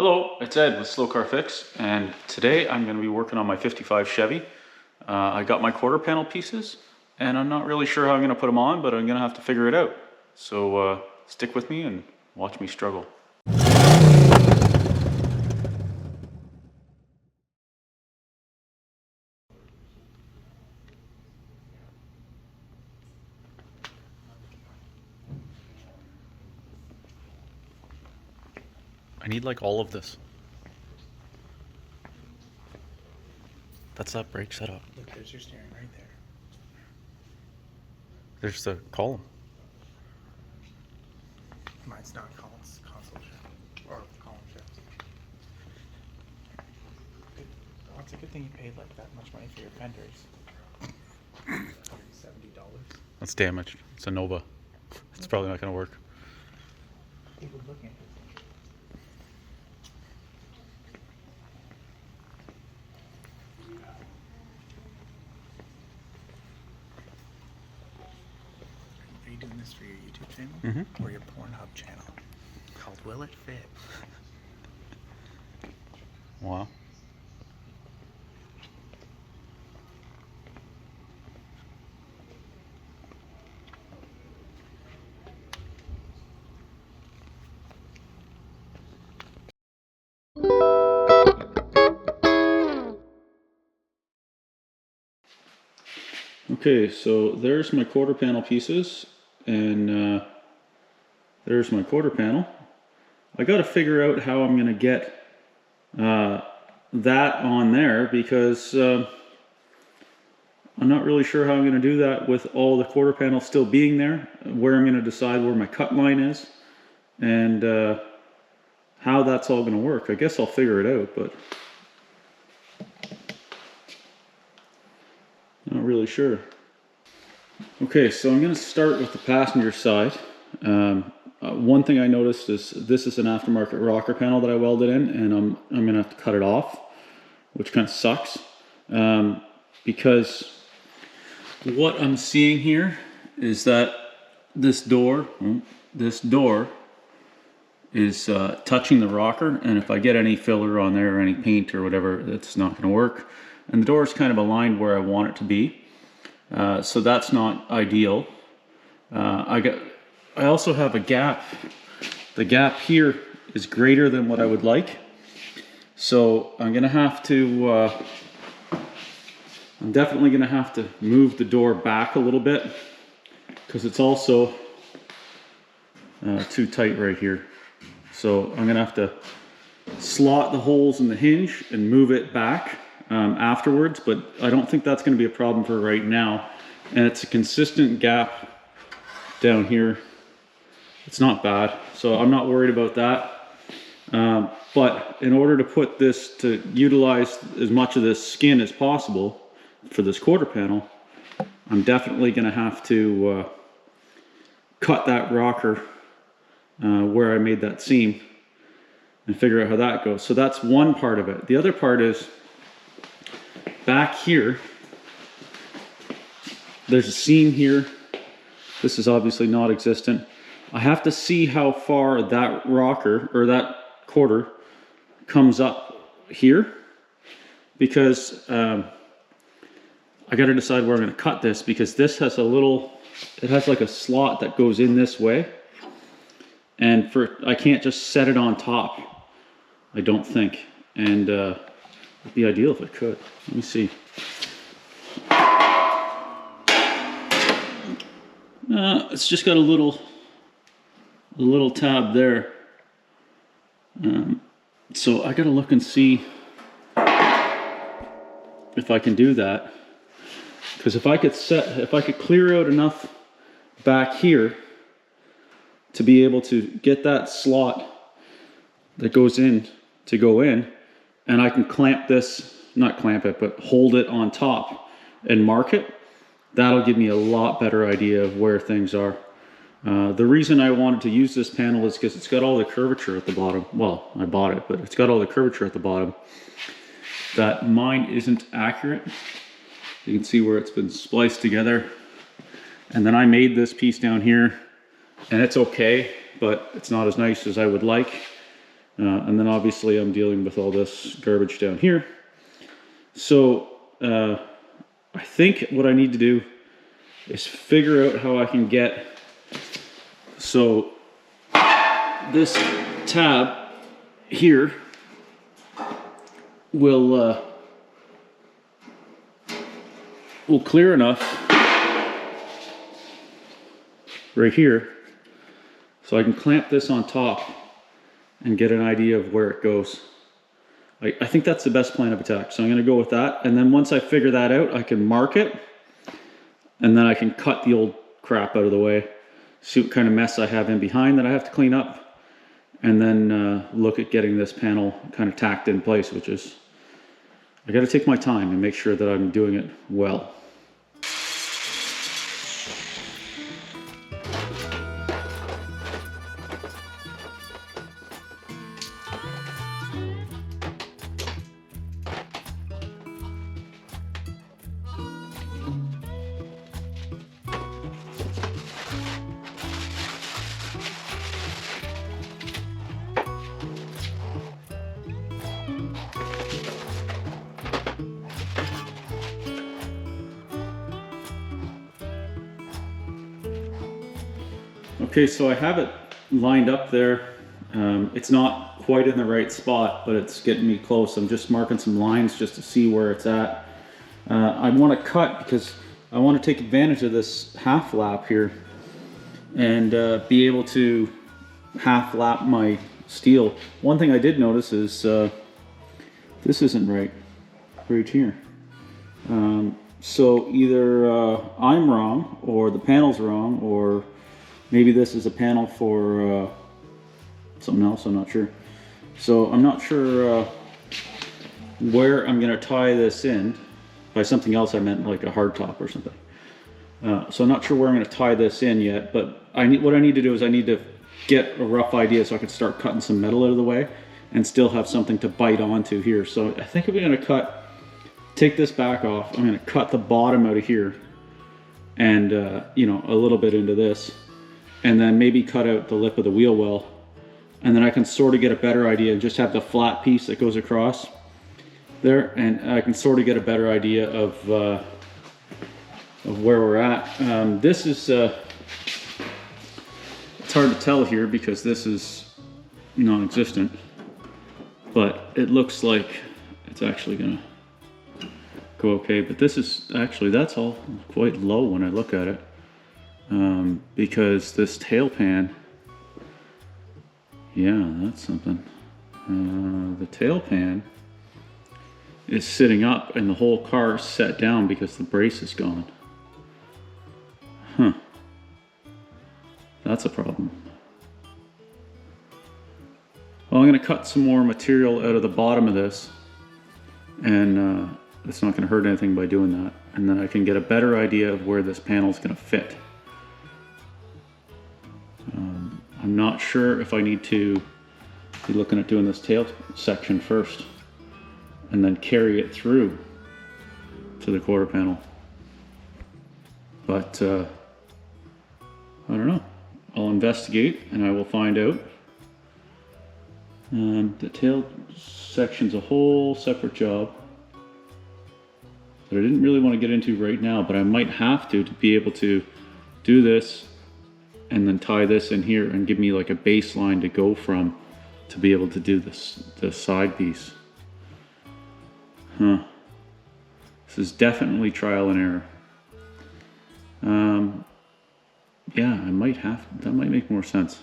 Hello, it's Ed with Slow Car Fix, and today I'm going to be working on my 55 Chevy. I got my quarter panel pieces, and I'm not really sure how I'm going to put them on, but I'm going to have to figure it out. So stick with me and watch me struggle. I need like all of this. That's that brake setup. Look, there's your steering right there. There's the column. Mine's not console shift or column shift. Well, it's a good thing you paid like that much money for your fenders. $70. That's damaged. It's a Nova. It's probably not going to work. People looking at this. Are you doing this for your YouTube channel or your Pornhub channel called Will It Fit? Wow. Okay, so there's my quarter panel pieces, and there's my quarter panel. I got to figure out how I'm going to get that on there, because I'm not really sure how I'm going to do that with all the quarter panel still being there, where I'm going to decide where my cut line is, and how that's all going to work. I guess I'll figure it out, but not really sure. Okay, so I'm going to start with the passenger side. One thing I noticed is this is an aftermarket rocker panel that I welded in, and I'm going to have to cut it off, which kind of sucks, because what I'm seeing here is that this door is touching the rocker, and if I get any filler on there or any paint or whatever, it's not going to work. And the door is kind of aligned where I want it to be. So that's not ideal. I also have a gap. The gap here is greater than what I would like. So I'm gonna have to, I'm definitely gonna have to move the door back a little bit, because it's also too tight right here. So I'm gonna have to slot the holes in the hinge and move it back afterwards, but I don't think that's going to be a problem for right now. And it's a consistent gap down here. It's not bad, so I'm not worried about that. But in order to put this, to utilize as much of this skin as possible for this quarter panel, I'm definitely going to have to cut that rocker where I made that seam and figure out how that goes. So that's one part of it. The other part is back here, there's a seam here. This is obviously not existent. I have to see how far that rocker or that quarter comes up here, because I got to decide where I'm going to cut this, because this has a little, it has like a slot that goes in this way, and I can't just set it on top, I don't think. And it'd be ideal if I could. Let me see. It's just got a little tab there. So I gotta look and see if I can do that. Because if I could clear out enough back here to be able to get that slot that goes in to go in, and I can clamp this, not clamp it, but hold it on top and mark it, that'll give me a lot better idea of where things are. The reason I wanted to use this panel is because it's got all the curvature at the bottom. Well, I bought it, but it's got all the curvature at the bottom. That mine isn't accurate. You can see where it's been spliced together. And then I made this piece down here, and it's okay, but it's not as nice as I would like. And then obviously I'm dealing with all this garbage down here. So I think what I need to do is figure out how I can get, so this tab here will clear enough right here so I can clamp this on top and get an idea of where it goes. I think that's the best plan of attack. So I'm going to go with that. And then once I figure that out, I can mark it. And then I can cut the old crap out of the way. See what kind of mess I have in behind that I have to clean up. And then look at getting this panel kind of tacked in place, which is, I got to take my time and make sure that I'm doing it well. Okay, so I have it lined up there. It's not quite in the right spot, but it's getting me close. I'm just marking some lines just to see where it's at. I want to cut because I want to take advantage of this half lap here and be able to half lap my steel. One thing I did notice is this isn't right here. So either I'm wrong, or the panel's wrong, or maybe this is a panel for something else, I'm not sure. So I'm not sure where I'm gonna tie this in. By something else I meant like a hard top or something. So I'm not sure where I'm gonna tie this in yet, but what I need to do is I need to get a rough idea so I can start cutting some metal out of the way and still have something to bite onto here. So I think I'm gonna take this back off. I'm gonna cut the bottom out of here and you know, a little bit into this, and then maybe cut out the lip of the wheel well, and then I can sort of get a better idea and just have the flat piece that goes across there, and I can sort of get a better idea of where we're at. This is it's hard to tell here because this is non-existent, but it looks like it's actually gonna go okay. But this is actually, that's all quite low when I look at it. Because this tail pan, yeah, that's something. The tail pan is sitting up and the whole car is set down because the brace is gone. Huh. That's a problem. Well, I'm going to cut some more material out of the bottom of this, and it's not going to hurt anything by doing that. And then I can get a better idea of where this panel is going to fit. I'm not sure if I need to be looking at doing this tail section first and then carry it through to the quarter panel. But I don't know. I'll investigate and I will find out. The tail section's a whole separate job that I didn't really want to get into right now, but I might have to be able to do this and then tie this in here and give me like a baseline to go from to be able to do this side piece. Huh. This is definitely trial and error. Yeah, that might make more sense.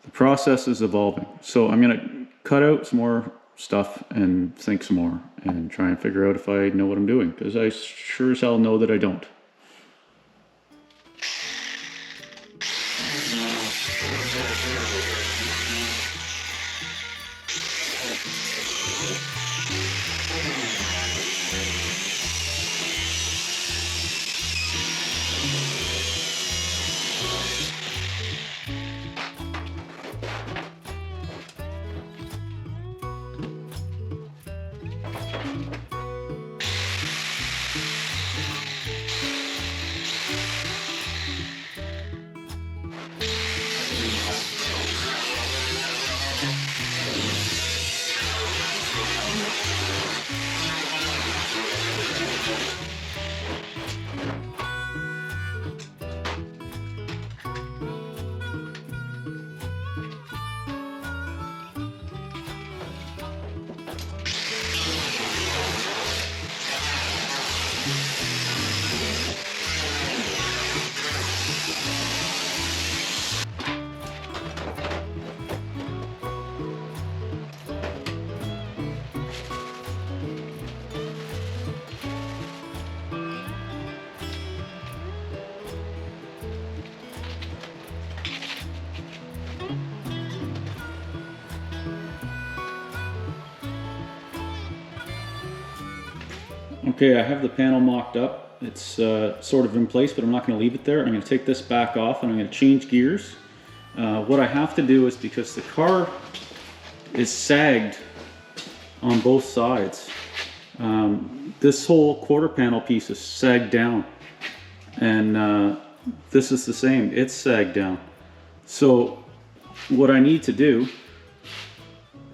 The process is evolving. So I'm gonna cut out some more stuff and think some more and try and figure out if I know what I'm doing, because I sure as hell know that I don't. Okay, I have the panel mocked up. It's sort of in place, but I'm not going to leave it there. I'm going to take this back off and I'm going to change gears. What I have to do is, because the car is sagged on both sides, this whole quarter panel piece is sagged down, and this is the same, it's sagged down. So what I need to do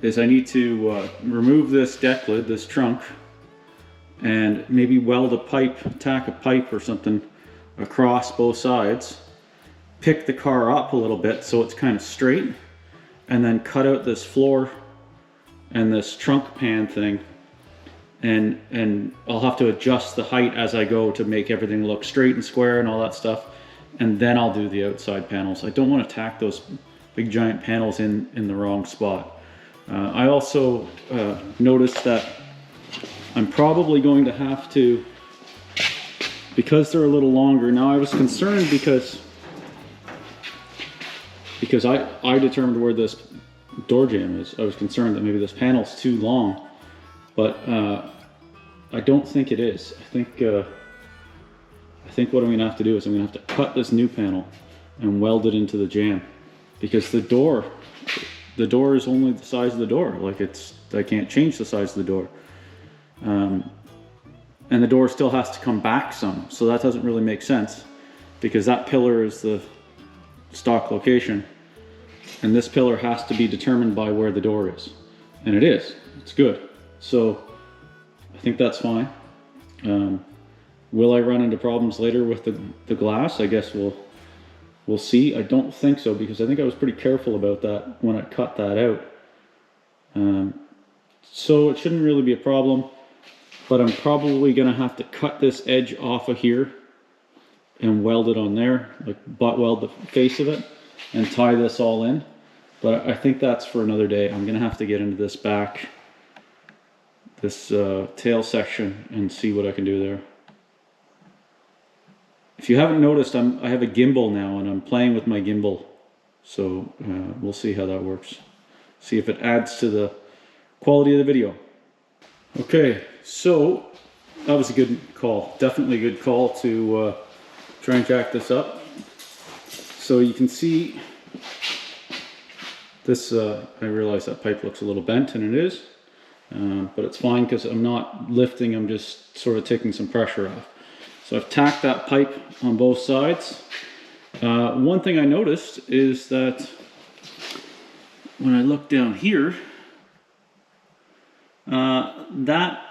is I need to remove this deck lid, this trunk, and maybe weld a pipe, tack a pipe or something across both sides, pick the car up a little bit so it's kind of straight, and then cut out this floor and this trunk pan thing, and I'll have to adjust the height as I go to make everything look straight and square and all that stuff, and then I'll do the outside panels. I don't want to tack those big giant panels in the wrong spot. I also noticed that I'm probably going to have to, because they're a little longer. Now I was concerned because I determined where this door jamb is. I was concerned that maybe this panel's too long, but I don't think it is. I think what I'm gonna have to do is I'm gonna have to cut this new panel and weld it into the jamb, because the door is only the size of the door. Like, I can't change the size of the door. And the door still has to come back some, so that doesn't really make sense, because that pillar is the stock location, and this pillar has to be determined by where the door is, and it is. It's good. So I think that's fine. Will I run into problems later with the glass? I guess we'll see. I don't think so, because I think I was pretty careful about that when I cut that out. So it shouldn't really be a problem. But I'm probably gonna have to cut this edge off of here and weld it on there, like butt weld the face of it and tie this all in. But I think that's for another day. I'm gonna have to get into this tail section and see what I can do there. If you haven't noticed, I have a gimbal now, and I'm playing with my gimbal. So we'll see how that works. See if it adds to the quality of the video. Okay, so that was a good call. Definitely a good call to try and jack this up. So you can see this, I realize that pipe looks a little bent, and it is, but it's fine because I'm not lifting, I'm just sort of taking some pressure off. So I've tacked that pipe on both sides. One thing I noticed is that when I look down here, that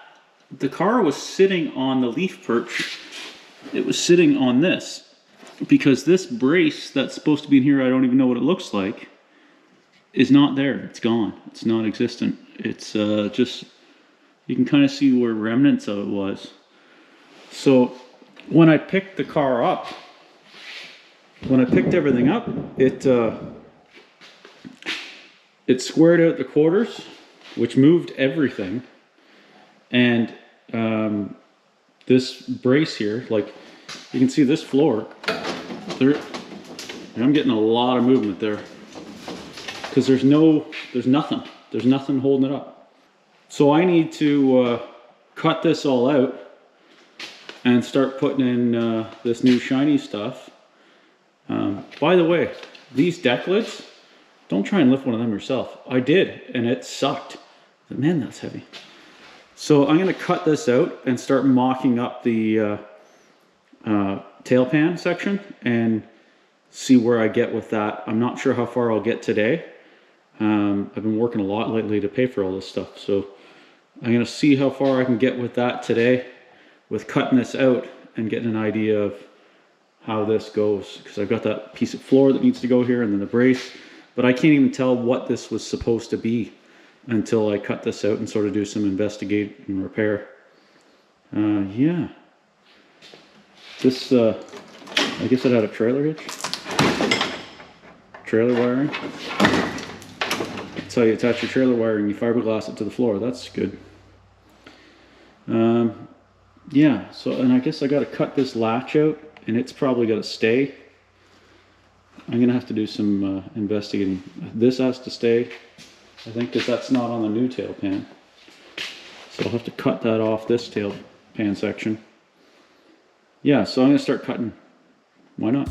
the car was sitting on the leaf perch. It was sitting on this, because this brace that's supposed to be in here, I don't even know what it looks like, is not there. It's gone. It's non-existent. It's just, you can kind of see where remnants of it was. So when I picked the car up, when I picked everything up, it squared out the quarters, which moved everything. And this brace here, like you can see this floor, I'm getting a lot of movement there, because there's nothing holding it up. So I need to cut this all out and start putting in this new shiny stuff. By the way, these deck lids, don't try and lift one of them yourself. I did, and it sucked. Man, that's heavy. So I'm gonna cut this out and start mocking up the tail pan section and see where I get with that. I'm not sure how far I'll get today. I've been working a lot lately to pay for all this stuff. So I'm gonna see how far I can get with that today, with cutting this out and getting an idea of how this goes. Because I've got that piece of floor that needs to go here, and then the brace, but I can't even tell what this was supposed to be until I cut this out and sort of do some investigate and repair. Yeah. This, I guess it had a trailer hitch. Trailer wiring. That's how you attach your trailer wiring. You fiberglass it to the floor. That's good. Yeah, so, and I guess I got to cut this latch out, and it's probably got to stay. I'm going to have to do some investigating. This has to stay, I think, because that's not on the new tail pan. So I'll have to cut that off this tail pan section. Yeah, so I'm gonna start cutting. Why not?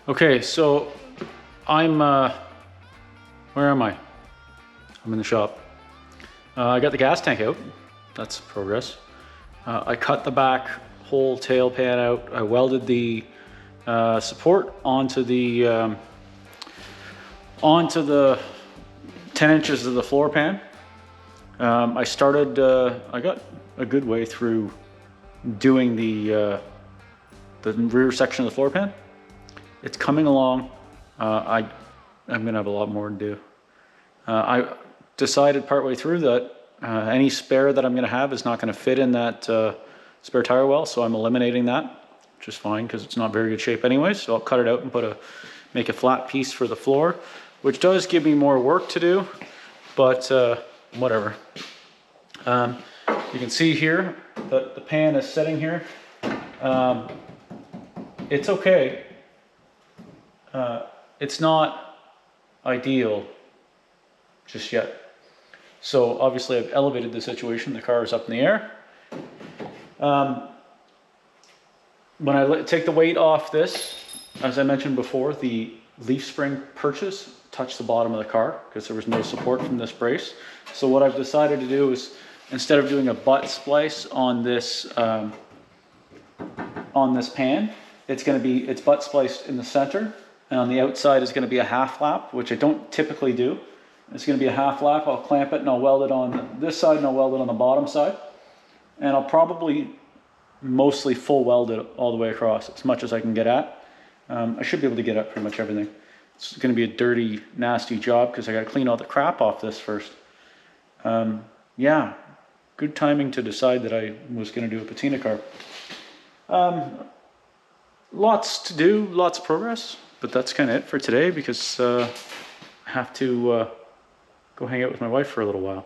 Okay, so I'm, where am I? I'm in the shop. I got the gas tank out. That's progress. I cut the back whole tail pan out. I welded the support onto the 10 inches of the floor pan. I started, I got a good way through doing the rear section of the floor pan. It's coming along. I'm gonna have a lot more to do. I decided partway through that any spare that I'm gonna have is not gonna fit in that spare tire well, so I'm eliminating that, which is fine because it's not very good shape anyways. So I'll cut it out and make a flat piece for the floor, which does give me more work to do, but whatever. You can see here that the pan is sitting here. It's okay. It's not ideal just yet. So obviously I've elevated the situation. The car is up in the air. When I take the weight off this, as I mentioned before, the leaf spring purchase touched the bottom of the car because there was no support from this brace. So what I've decided to do is, instead of doing a butt splice on this pan, it's butt spliced in the center, and on the outside is going to be a half lap, which I don't typically do. It's going to be a half lap. I'll clamp it and I'll weld it on this side and I'll weld it on the bottom side. And I'll probably mostly full weld it all the way across as much as I can get at. I should be able to get at pretty much everything. It's going to be a dirty, nasty job because I got to clean all the crap off this first. Yeah, good timing to decide that I was going to do a patina car. Lots to do, lots of progress, but that's kind of it for today because I have to go hang out with my wife for a little while.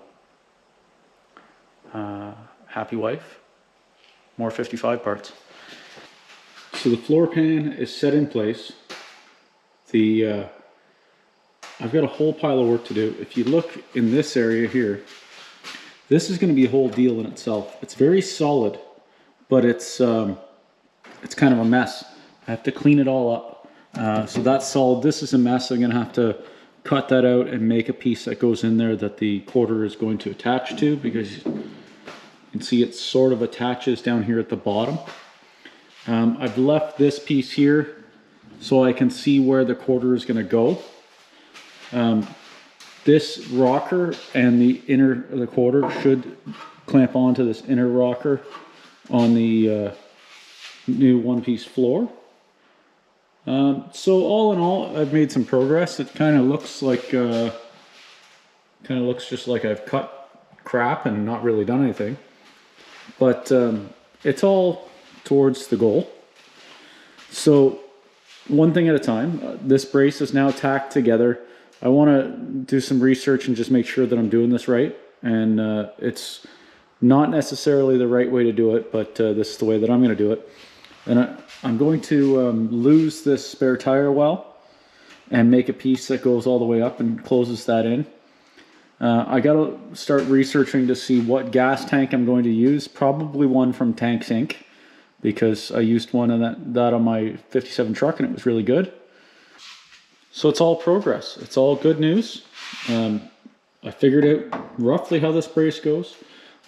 Happy wife, more 55 parts. So the floor pan is set in place. I've got a whole pile of work to do. If you look in this area here, this is going to be a whole deal in itself. It's very solid, but it's kind of a mess. I have to clean it all up. So that's solid. This is a mess. I'm going to have to cut that out and make a piece that goes in there that the quarter is going to attach to, because you can see it sort of attaches down here at the bottom. I've left this piece here so I can see where the quarter is going to go. This rocker and the quarter should clamp onto this inner rocker on the new one-piece floor. So all in all, I've made some progress. It kind of looks just like I've cut crap and not really done anything. But it's all towards the goal. So one thing at a time. This brace is now tacked together. I want to do some research and just make sure that I'm doing this right. And it's not necessarily the right way to do it, but this is the way that I'm going to do it. And I'm going to lose this spare tire well and make a piece that goes all the way up and closes that in. I got to start researching to see what gas tank I'm going to use. Probably one from Tanks Inc., because I used one of that on my 57 truck and it was really good. So it's all progress. It's all good news. I figured out roughly how this brace goes.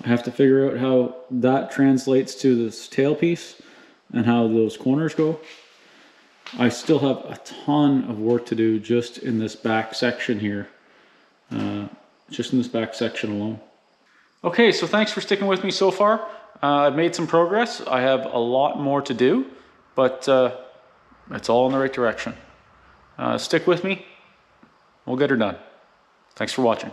I have to figure out how that translates to this tailpiece and how those corners go. I still have a ton of work to do just in this back section here. Just in this back section alone. Okay, so thanks for sticking with me so far. I've made some progress. I have a lot more to do, but it's all in the right direction. Stick with me. We'll get her done. Thanks for watching.